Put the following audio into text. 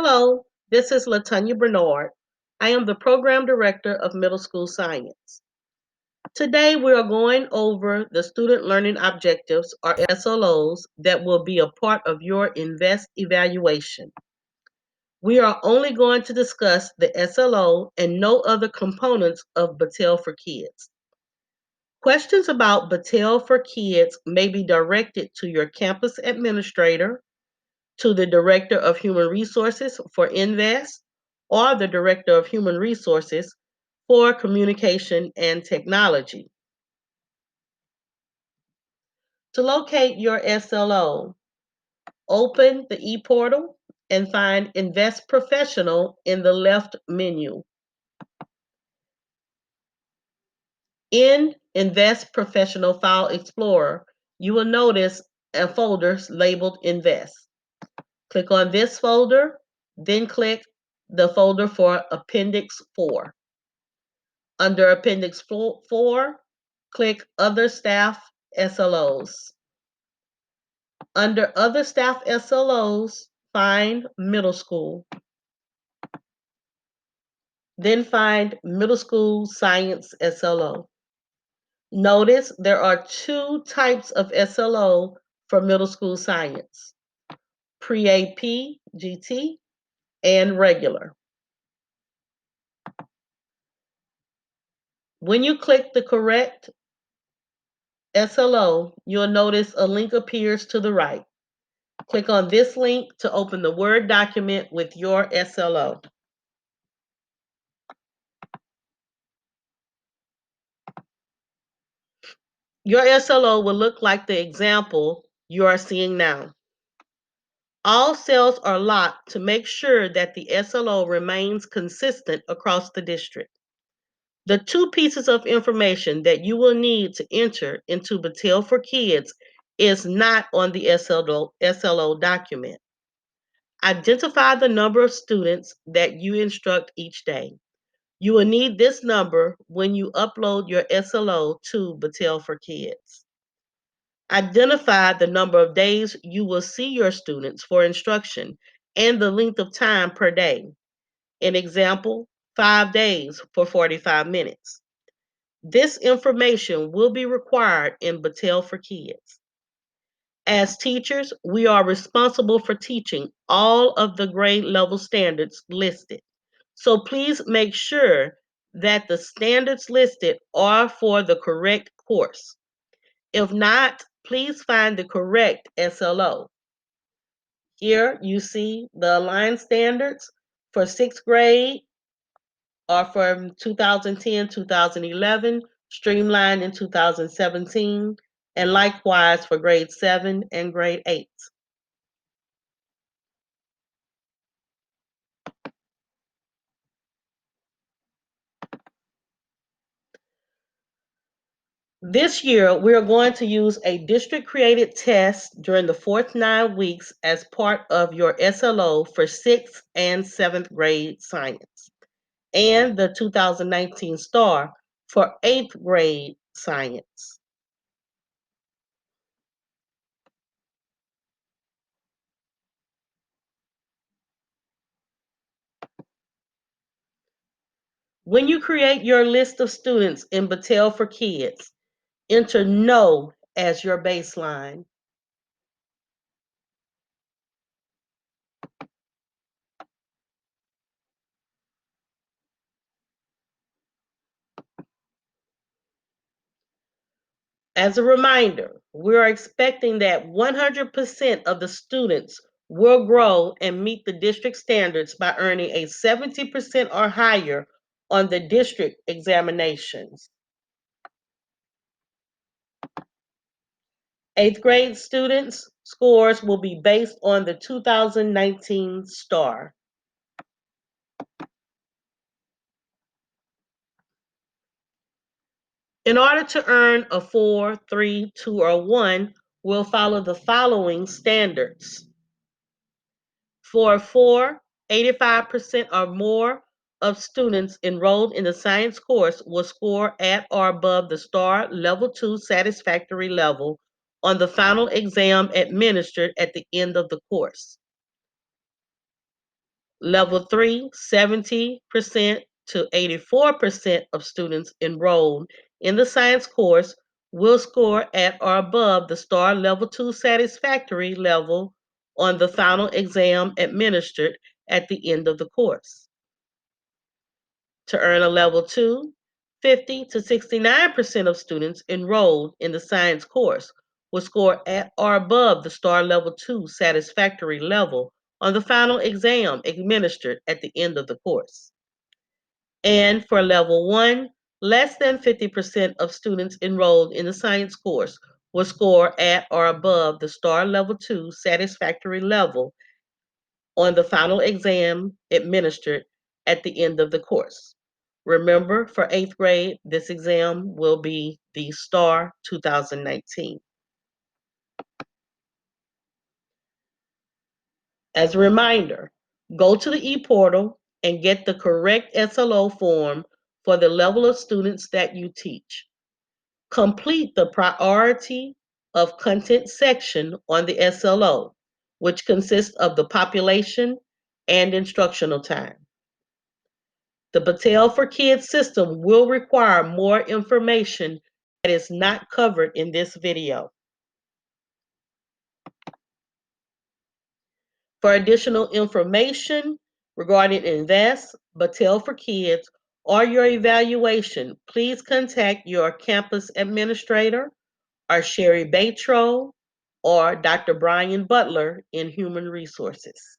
Hello, this is Latonya Bernard. I am the Program Director of Middle School Science. Today we are going over the Student Learning Objectives, or SLOs, that will be a part of your INVEST evaluation. We are only going to discuss the SLO and no other components of Battelle for Kids. Questions about Battelle for Kids may be directed to your campus administrator, to the Director of Human Resources for INVEST, or the Director of Human Resources for Communication and Technology. To locate your SLO, open the ePortal and find Invest Professional in the left menu. In Invest Professional File Explorer, you will notice a folder labeled Invest. Click on this folder, then click the folder for Appendix 4. Under Appendix 4, click Other Staff SLOs. Under Other Staff SLOs, find Middle School. Then find Middle School Science SLO. Notice there are two types of SLO for Middle School Science: Pre-AP GT and regular. When you click the correct SLO, you'll notice a link appears to the right. Click on this link to open the Word document with your SLO. Your SLO will look like the example you are seeing now. All cells are locked to make sure that the SLO remains consistent across the district. The two pieces of information that you will need to enter into Battelle for Kids is not on the SLO document. Identify the number of students that you instruct each day. You will need this number when you upload your SLO to Battelle for Kids. Identify the number of days you will see your students for instruction and the length of time per day. An example, 5 days for 45 minutes. This information will be required in Battelle for Kids. As teachers, we are responsible for teaching all of the grade level standards listed. So please make sure that the standards listed are for the correct course. If not, please find the correct SLO. Here you see the aligned standards for 6th grade are from 2010-2011, streamlined in 2017, and likewise for grade 7 and grade 8. This year, we are going to use a district-created test during the fourth 9 weeks as part of your SLO for 6th and 7th grade science, and the 2019 STAR for 8th grade science. When you create your list of students in Battelle for Kids, enter No as your baseline. As a reminder, we are expecting that 100% of the students will grow and meet the district standards by earning a 70% or higher on the district examinations. 8th grade students' scores will be based on the 2019 STAR. In order to earn a 4, 3, 2, or 1, we'll follow the following standards. For a 4, 85% or more of students enrolled in the science course will score at or above the STAR Level 2 satisfactory level on the final exam administered at the end of the course. Level 3, 70% to 84% of students enrolled in the science course will score at or above the STAR Level 2 satisfactory level on the final exam administered at the end of the course. To earn a Level 2, 50 to 69% of students enrolled in the science course will score at or above the STAR Level 2 satisfactory level on the final exam administered at the end of the course. And for Level 1, less than 50% of students enrolled in the science course will score at or above the STAR Level 2 satisfactory level on the final exam administered at the end of the course. Remember, for 8th grade, this exam will be the STAR 2019. As a reminder, go to the ePortal and get the correct SLO form for the level of students that you teach. Complete the priority of content section on the SLO, which consists of the population and instructional time. The Battelle for Kids system will require more information that is not covered in this video. For additional information regarding Invest, Battelle for Kids, or your evaluation, please contact your campus administrator, or Sherry Batro, or Dr. Brian Butler in Human Resources.